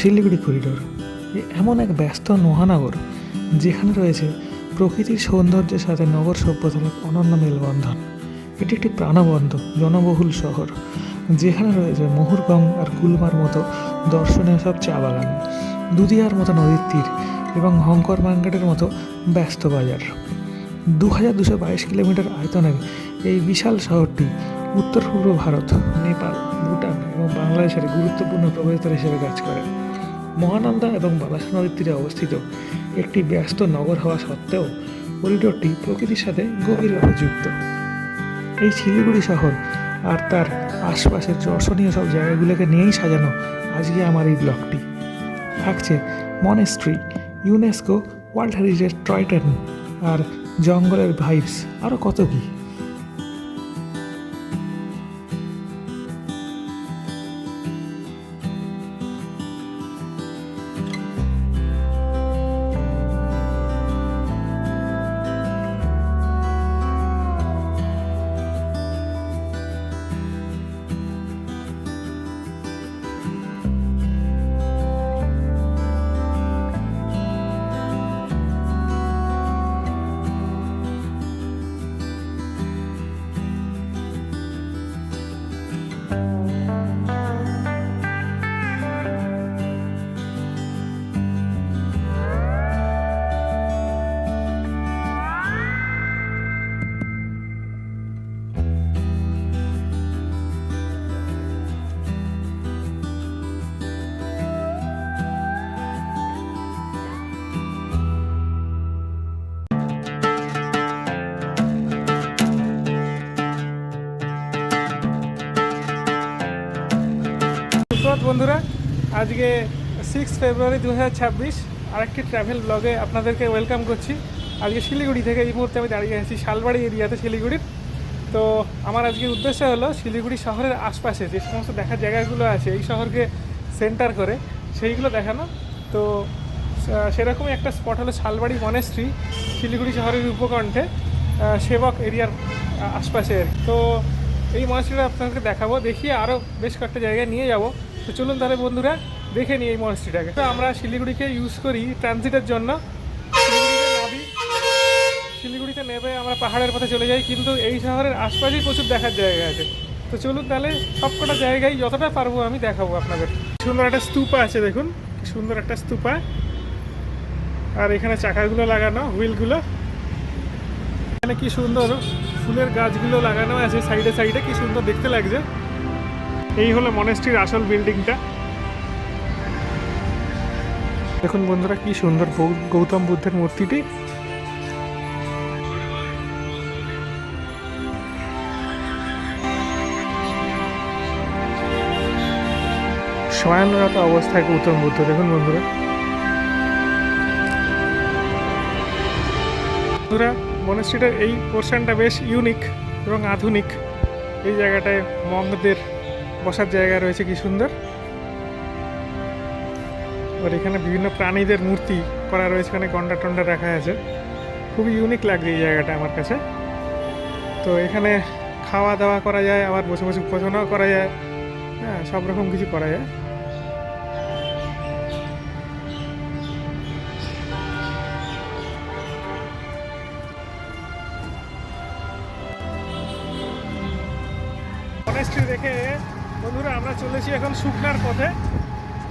Siliguri corridor এমন এক ব্যস্ত মহানগর যেখানে রয়েছে প্রকৃতির সৌন্দর্যের সাথে নগর সভ্যতার এক অনন্য মেলবন্ধন। এটি একটি প্রাণবন্ত জনবহুল শহর যেখানে রয়েছে মুহুরগং আর গুলমার মতো দর্শনীয় সব চা বাগান, দুধিয়ার মতো নদীর তীর এবং হংকর মার্কেটের মতো ব্যস্ত বাজার। 2222 কিলোমিটার আয়তনের এই বিশাল শহরটি উত্তর পূর্ব ভারত, নেপাল, ভুটান এবং বাংলাদেশের গুরুত্বপূর্ণ প্রবেশদ্বার হিসেবে কাজ করে। মহানন্দা এবং বালাসা নদীর তীরে অবস্থিত একটি ব্যস্ত নগর হওয়া সত্ত্বেও করিডোরটি প্রকৃতির সাথে গভীরভাবে যুক্ত। এই শিলিগুড়ি শহর আর তার আশপাশের দর্শনীয় সব জায়গাগুলোকে নিয়েই সাজানো আজকে আমার এই ব্লগটি। থাকছে monastery, UNESCO world heritage toy train আর জঙ্গলের ভাইবস, আরও কত কী। বন্ধুরা, আজকে 6 ফেব্রুয়ারি 2026 আরেকটি ট্রাভেল ব্লগে আপনাদেরকে ওয়েলকাম করছি। আজকে শিলিগুড়ি থেকে এই মুহূর্তে আমি দাঁড়িয়ে আছি শালবাড়ি এরিয়াতে শিলিগুড়ির। তো আমার আজকের উদ্দেশ্য হলো শিলিগুড়ি শহরের আশপাশে যে সমস্ত দেখার জায়গাগুলো আছে এই শহরকে সেন্টার করে সেইগুলো দেখানো। তো সেরকমই একটা স্পট হলো শালবাড়ি মনেস্ট্রি, শিলিগুড়ি শহরের উপকণ্ঠে সেবক এরিয়ার আশপাশে। তো এই মনেস্ট্রিটা আপনাদেরকে দেখাবো, দেখিয়ে আরও বেশ কয়েকটা জায়গায় নিয়ে যাব। তো চলুন তাহলে বন্ধুরা দেখে নিই এই মনেস্ট্রিটাকে। তো আমরা শিলিগুড়িকে ইউজ করি ট্রানজিটের জন্য। শিলিগুড়িতে নেবে আমরা পাহাড়ের পথে চলে যাই, কিন্তু এই শহরের আশপাশেই প্রচুর দেখার জায়গা আছে। তো চলুন তাহলে সবকটা জায়গায় যতটা পারবো আমি দেখাবো আপনাদের। সুন্দর একটা স্তূপা আছে, দেখুন কি সুন্দর একটা স্তূপা। আর এখানে চাকাগুলো লাগানো, হুইলগুলো। এখানে কি সুন্দর ফুলের গাছগুলো লাগানো আছে সাইডে সাইডে, কি সুন্দর দেখতে লাগছে। এই হলো মনেস্ট্রির আসল বিল্ডিংটা। দেখুন বন্ধুরা কি সুন্দর গৌতম বুদ্ধের মূর্তিটি। শয়নরত অবস্থায় গৌতম বুদ্ধ, দেখুন বন্ধুরা। মনেস্ট্রিটার এই পোর্শনটা বেশ ইউনিক এবং আধুনিক। এই জায়গাটায় মঙ্কদের বসার জায়গা রয়েছে, কি সুন্দর। আর এখানে বিভিন্ন প্রাণীদের মূর্তি করা রয়েছে, এখানে গন্ডা টন্ডা রাখা আছে। খুবই ইউনিক লাগছে এই জায়গাটা আমার কাছে। তো এখানে খাওয়া দাওয়া করা যায়, আবার বসে বসে উপাসনাও করা যায়। হ্যাঁ, সব রকম কিছু করা যায়। মনেস্ট্রি দেখে বন্ধুরা আমরা চলেছি এখন শুকনার পথে।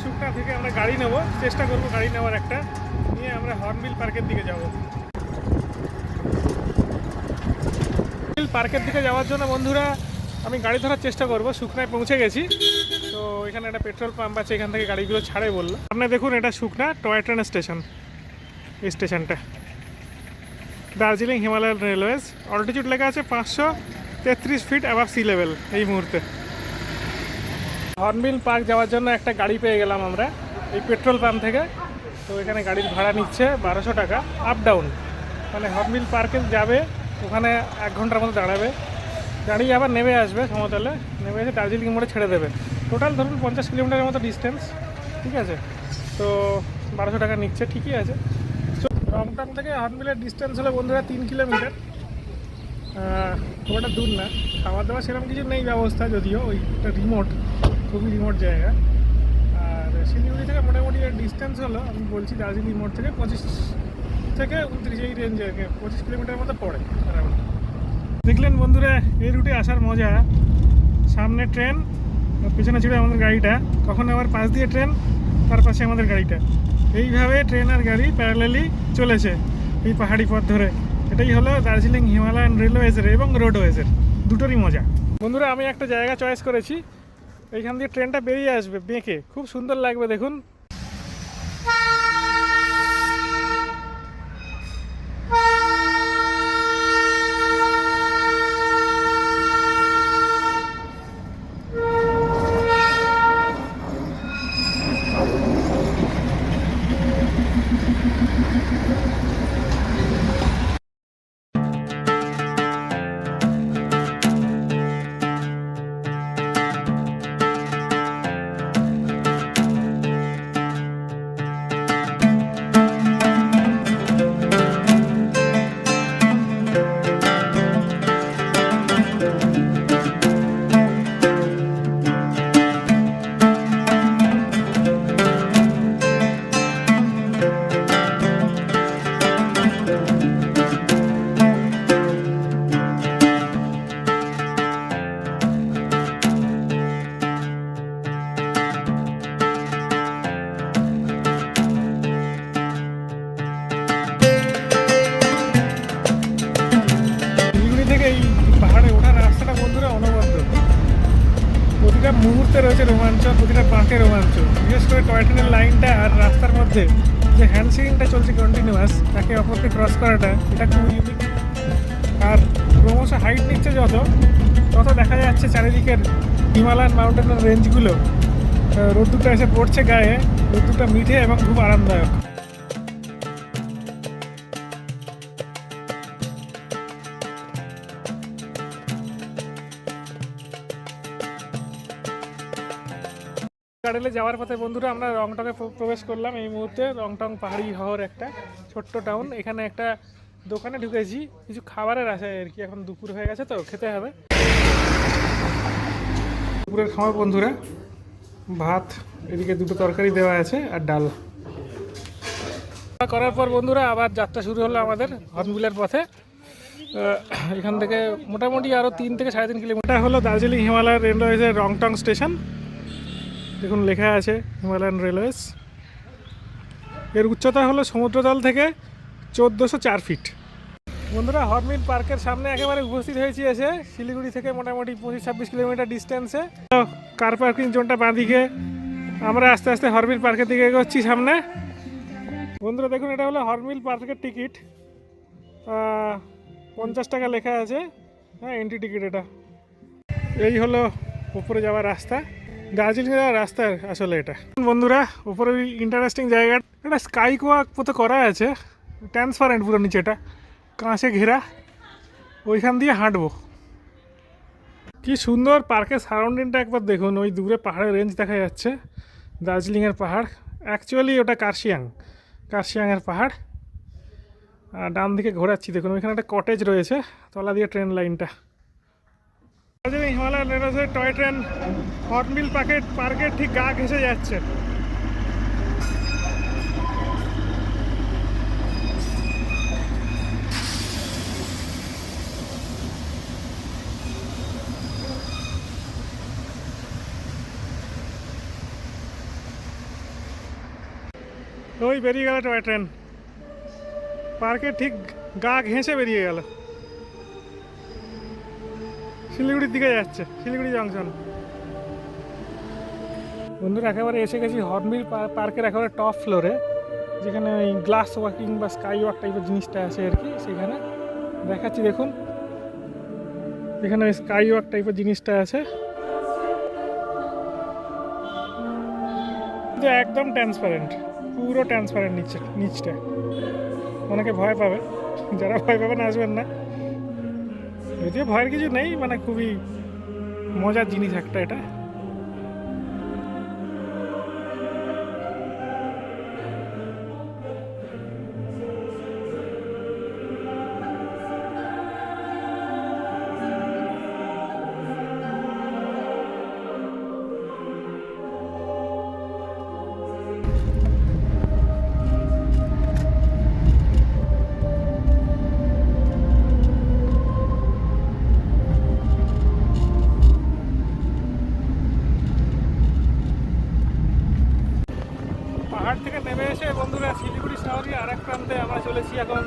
শুকনা থেকে আমরা গাড়ি নেব, চেষ্টা করবো গাড়ি নেওয়ার একটা, নিয়ে আমরা হর্নবিল পার্কের দিকে যাব। পার্কের দিকে যাওয়ার জন্য বন্ধুরা আমি গাড়ি ধরার চেষ্টা করব। শুকনায় পৌঁছে গেছি। তো এখানে একটা পেট্রোল পাম্প আছে, এখান থেকে গাড়িগুলো ছাড়ে বললো। আপনি দেখুন এটা শুকনা টয় ট্রেন স্টেশন। এই স্টেশনটা দার্জিলিং হিমালয়ান রেলওয়েজ। অল্টিটিউড লেখা আছে 533 ফিট অ্যাবাভ সি লেভেল এই মুহূর্তে। হর্নবিল পার্ক যাওয়ার জন্য একটা গাড়ি পেয়ে গেলাম আমরা এই পেট্রোল পাম্প থেকে। তো এখানে গাড়ির ভাড়া নিচ্ছে 1200 টাকা আপ ডাউন। মানে হর্নবিল পার্কে যাবে, ওখানে 1 ঘন্টার মতো দাঁড়াবে, দাঁড়িয়ে আবার নেমে আসবে সমতলে, নেমে এসে দার্জিলিং মোড়ে ছেড়ে দেবে। টোটাল ধরুন 50 কিলোমিটারের মতো ডিস্টেন্স, ঠিক আছে। তো 1200 টাকা নিচ্ছে, ঠিকই আছে। রংটং থেকে হর্নবিলের ডিস্টেন্স হলো বন্ধুরা 3 কিলোমিটার। খুব একটা দূর না। খাওয়া দাওয়া সেরকম কিছু নেই ব্যবস্থা, যদিও ওইটা রিমোট, খুবই রিমোট জায়গা। আর শিলিগুড়ি থেকে মোটামুটি ডিস্টেন্স হলো, আমি বলছি দার্জিলিং মোড় থেকে 25 থেকে 29 এই রেঞ্জে আর কি, 25 কিলোমিটার মতো পড়ে। দেখলেন বন্ধুরা এই রুটে আসার মজা, সামনে ট্রেন, পেছনে ছিল আমাদের গাড়িটা, কখন আবার পাশ দিয়ে ট্রেন, তার পাশে আমাদের গাড়িটা, এইভাবে ট্রেন আর গাড়ি প্যারালালি চলেছে এই পাহাড়ি পথ ধরে। এটাই হলো দার্জিলিং হিমালয়ান রেলওয়েজের এবং রোডওয়েজের দুটোরই মজা। বন্ধুরা আমি একটা জায়গা চয়েস করেছি, এইখান দিয়ে ট্রেনটা বেরিয়ে আসবে বেঁকে, খুব সুন্দর লাগবে দেখুন। প্রতিটা মুহূর্তে রয়েছে রোমাঞ্চ, প্রতিটা বাঁকে রোমাঞ্চ। বিশেষ করে টয় ট্রেনের লাইনটা আর রাস্তার মধ্যে যে হ্যান্ডশেকিংটা চলছে কন্টিনিউয়াস, একে অপরকে ক্রস করাটা, এটা খুব ইউনিক। আর ক্রমশ হাইট নিচ্ছে তত দেখা যাচ্ছে চারিদিকের হিমালয়ান মাউন্টেনের রেঞ্জগুলো, রোদ্দুরটা এসে পড়ছে গায়ে, রোদ্দুরটা মিঠে এবং খুব আরামদায়ক। গাড়িলে যাওয়ার পথে বন্ধুরা আমরা রংটংয়ে প্রবেশ করলাম। এই মুহূর্তে রংটং পাহাড়ি শহর, একটা ছোট্ট টাউন। এখানে একটা দোকানে ঢুকেছি কিছু খাবারের আশায় আর কি, এখন দুপুর হয়ে গেছে তো খেতে হবে। দুপুরের খাবার বন্ধুরা, ভাত, এদিকে দুটো তরকারি দেওয়া আছে আর ডাল করার পর বন্ধুরা আবার যাত্রা শুরু হলো আমাদের হর্নবিলের পথে। এখান থেকে মোটামুটি আরও 3 থেকে 3.5 কিলোমিটার হলো দার্জিলিং হিমালয়ান রেলওয়েজের রংটং স্টেশন। দেখুন লেখা আছে হিমালয়ান রেলওয়েজ। এর উচ্চতা হলো সমুদ্রতল থেকে 1404 ফিট। বন্ধুরা হর্নবিল পার্কের সামনে একেবারে উপস্থিত হয়েছি এসে, শিলিগুড়ি থেকে মোটামুটি 25-26 কিলোমিটার ডিস্টেন্সে। কার পার্কিং জোনটা বাঁদিকে, আমরা আস্তে আস্তে হর্নবিল পার্কের দিকে এগোচ্ছি সামনে। বন্ধুরা দেখুন এটা হলো হর্নবিল পার্কের টিকিট, 50 টাকা লেখা আছে, হ্যাঁ এন্ট্রি টিকিট এটা। এই হলো উপরে যাওয়ার রাস্তা, দার্জিলিং যাওয়ার রাস্তা আসলে এটা। বন্ধুরা উপরে ইন্টারেস্টিং জায়গা, এটা স্কাই ওয়াক মতো করা আছে, ট্রান্সপারেন্ট পুরো নিচেটা, কাঁচে ঘেরা, ওইখান দিয়ে হাঁটবো। কি সুন্দর পার্কের সারাউন্ডিংটা একবার দেখুন, ওই দূরে পাহাড়ের রেঞ্জ দেখা যাচ্ছে, দার্জিলিংয়ের পাহাড়। অ্যাকচুয়ালি ওটা কার্শিয়াংয়ের পাহাড়। আর ডান দিকে ঘোরাচ্ছি দেখুন, ওইখানে একটা কটেজ রয়েছে, তলা দিয়ে ট্রেন লাইনটা। দার্জিলিং হিমালয়ান রেলওয়েজের টয় ট্রেন হর্নবিল পার্কের ঠিক গা ঘেঁষে যাচ্ছে। ওই বেরিয়ে গেল টয় ট্রেন, পার্কের ঠিক গা ঘেঁষে বেরিয়ে গেল, শিলিগুড়ির দিকে যাচ্ছে, শিলিগুড়ি জংশন। বন্ধুরা একেবারে এসে গেছি হর্নবিল পার্কের একেবারে টপ ফ্লোরে, যেখানে ওই গ্লাস ওয়াকিং বা স্কাই ওয়াক টাইপের জিনিসটা আছে আর কি, সেখানে দেখাচ্ছি দেখুন। এখানে ওই স্কাই ওয়াক টাইপের জিনিসটা আছে, একদম ট্রান্সপারেন্ট, পুরো ট্রান্সপারেন্ট নিচটা। অনেকে ভয় পাবে, যারা ভয় পাবেন আসবেন না, যদিও ভয়ের কিছু নেই, মানে খুবই মজার জিনিস একটা এটা। পাহাড় থেকে নেমে এসে বন্ধুরা শিলিগুড়ি শহরে আর এক প্রান্তে আমরা চলেছি এখন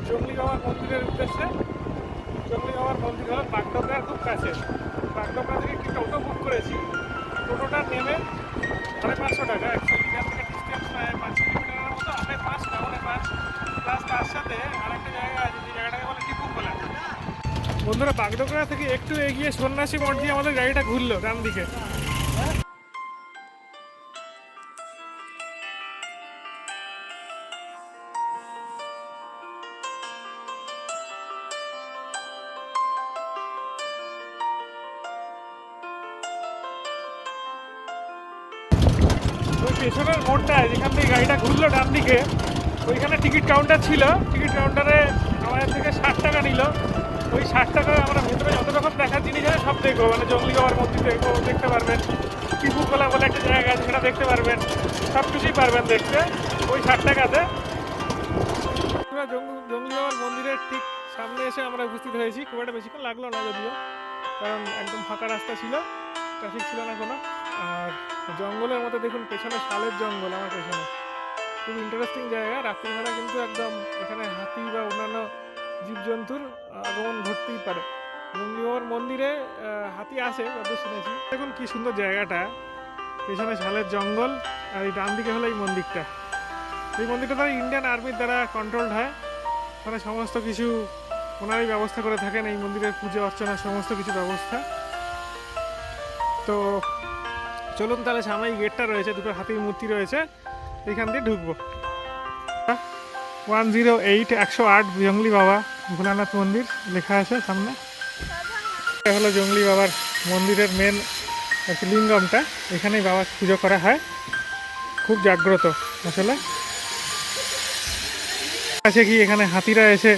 জঙ্গলি বাবার মন্দিরের উদ্দেশ্যে। জঙ্গলি বাবার মন্দির হলো বাগডোগরার খুব কাছে। বাগডোগরা থেকে একটি টোটো বুক করেছি। টোটোটা নেমে 550 টাকা, অ্যাকচুয়ালি এখান থেকে ডিস্টেন্স প্রায় 5 কিলোমিটারের মতো, আমরা 5 টাউনে 5 প্লাস তার সাথে আরেকটা জায়গা আছে, যে জায়গাটাকে বলে টিপুখোলা। বন্ধুরা বাগডোগরা থেকে একটু এগিয়ে সন্ন্যাসী মঠ দিয়ে আমাদের গাড়িটা ঘুরলো ডান দিকে। ওই পেছনের মোড়টায় যেখান থেকে গাড়িটা ঘুরলো ডান দিকে, ওইখানে টিকিট কাউন্টার ছিল। টিকিট কাউন্টারে আমাদের থেকে 60 টাকা নিল। ওই 60 টাকায় আমরা ভেতরে যত রকম দেখার জিনিস আছে সব দেখবো, মানে জঙ্গলি বাবার মন্দির দেখতে পারবেন, টিপুখোলা বলে একটা জায়গা আছে সেটা দেখতে পারবেন, সব কিছুই পারবেন দেখতে ওই 60 টাকাতে। জঙ্গলি বাবার মন্দিরের ঠিক সামনে এসে আমরা উপস্থিত হয়েছি। খুব একটা বেশিক্ষণ লাগলো না যদিও, কারণ একদম ফাঁকা রাস্তা ছিল, ট্রাফিক ছিল না কোনো। আর জঙ্গলের মধ্যে দেখুন পেছনে শালের জঙ্গল, আমার পেছনে খুব ইন্টারেস্টিং জায়গা। রাত্রিবেলা কিন্তু একদম এখানে হাতি বা অন্যান্য জীবজন্তুর আগমন ঘটতেই পারে। জঙ্গলি বাবার মন্দিরে হাতি আসে যত শুনেছি। দেখুন কি সুন্দর জায়গাটা, পেছনে শালের জঙ্গল, আর এই ডান দিকে হলো এই মন্দিরটা। এই মন্দিরটা তারা ইন্ডিয়ান আর্মির দ্বারা কন্ট্রোলড হয়, মানে সমস্ত কিছু ওনারাই ব্যবস্থা করে থাকেন এই মন্দিরের পুজো অর্চনার সমস্ত কিছু ব্যবস্থা। তো চলুন তাহলে সামনে এই গেটটা রয়েছে, দুটো হাতির মূর্তি রয়েছে, এইখান দিয়ে ঢুকবো। 108 108 জঙ্গলি বাবা ভোলানাথ মন্দির লেখা আছে সামনে। এটা হলো জঙ্গলি বাবার মন্দিরের মেন লিঙ্গমটা, এখানেই বাবার পুজো করা হয়, খুব জাগ্রত আসলে। আছে কি এখানে হাতিরা এসে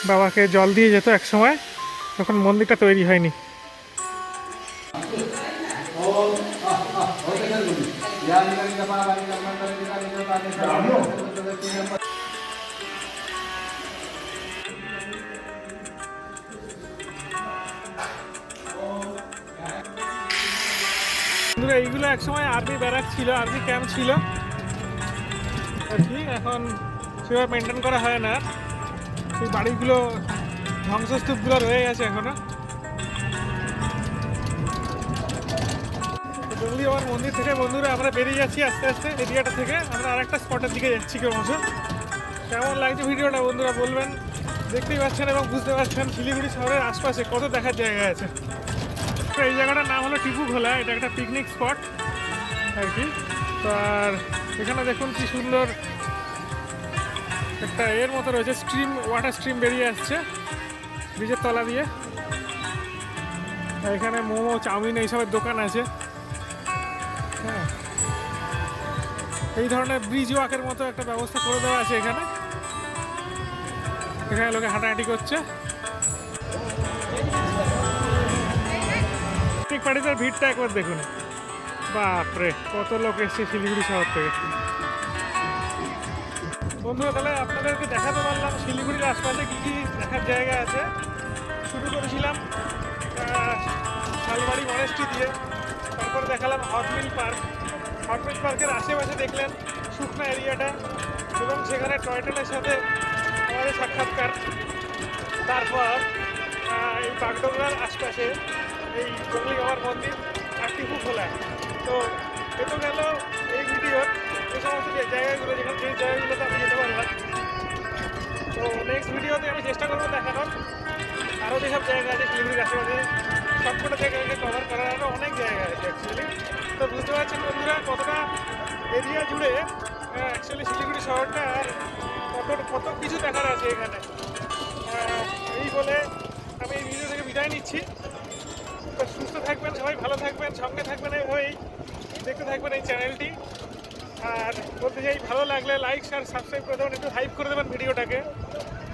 বাবাকে জল দিয়ে যেত এক সময়, তখন মন্দিরটা তৈরি হয়নি। এইগুলো একসময় আর্মি ব্যারাক ছিল, আর্মি ক্যাম্প ছিল আর কি, এখন সেভাবে মেনটেন করা হয় না। সেই বাড়িগুলো ধ্বংসস্তূপগুলো রয়ে গেছে এখনো। জঙ্গলি বাবার মন্দির থেকে বন্ধুরা আমরা বেরিয়ে যাচ্ছি আস্তে আস্তে এরিয়াটা থেকে। আমরা আরেকটা স্পটের দিকে যাচ্ছি ক্রমশ। কেমন লাগছে ভিডিওটা বন্ধুরা বলবেন। দেখতেই পাচ্ছেন এবং বুঝতে পারছেন শিলিগুড়ি শহরের আশপাশে কত দেখার জায়গা আছে। এই জায়গাটার নাম হলো টিপুখোলা, এটা একটা পিকনিক স্পট আর কি। তো আর এখানে দেখুন কি সুন্দর একটা এর মতো রয়েছে, স্ট্রিম, ওয়াটার স্ট্রিম বেরিয়ে আসছে ব্রিজের তলা দিয়ে। এখানে মোমো, চাউমিন এইসবের দোকান আছে। হ্যাঁ, এই ধরনের ব্রিজ ওয়াকের মতো একটা ব্যবস্থা করে দেওয়া আছে এখানে। এখানে লোকে হাঁটাহাঁটি করছে। পিকনিক পার্টিদের ভিড়টা একবার দেখুন, বাপরে কত লোক এসছে শিলিগুড়ি শহর থেকে। বন্ধুরা তাহলে আপনাদেরকে দেখাতে পারলাম শিলিগুড়ির আশপাশে কী কী দেখার জায়গা আছে। শুরু করেছিলাম শালবাড়ি মনেস্ট্রি দিয়ে, তারপরে দেখালাম হটমিল পার্ক। হটমিল পার্কের আশেপাশে দেখলেন শুকনা এরিয়াটা এবং সেখানে টয় ট্রেনের সাথে আমাদের সাক্ষাৎকার। তারপর এই বাগডোগরার আশপাশে এই জঙ্গলি বাবার মন্দির আর টিপুখোলা। তো এতো গেল এই ভিডিওর এই সমস্ত জায়গাগুলো, যেখানে যে জায়গাগুলোতে আমি যেতে পারলাম। তো নেক্সট ভিডিওতে আমি চেষ্টা করবো দেখানোর আরও যেসব জায়গা আছে শিলিগুড়ির আশেপাশে, সবকটা জায়গাকে কভার করার আরও অনেক জায়গা আছে অ্যাকচুয়ালি। তো বুঝতে পারছেন বন্ধুরা কতটা এরিয়া জুড়ে অ্যাকচুয়ালি শিলিগুড়ি শহরটা আর কত কিছু দেখার আছে এখানে। এই বলে আমি এই ভিডিও থেকে বিদায় নিচ্ছি। তো সুস্থ থাকবেন সবাই, ভালো থাকবেন, সঙ্গে থাকবেন, এইভাবেই দেখতে থাকবেন এই চ্যানেলটি। আর বলতে চাই ভালো লাগলে লাইক, শেয়ার, সাবস্ক্রাইব করে দেবেন, একটু হাইপ করে দেবেন ভিডিওটাকে,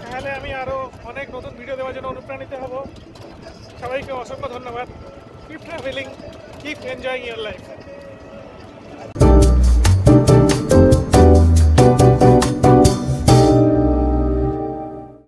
তাহলে আমি আরও অনেক নতুন ভিডিও দেওয়ার জন্য অনুপ্রাণিত হব। সবাইকে অসংখ্য ধন্যবাদ। Keep travelling, keep enjoying your life.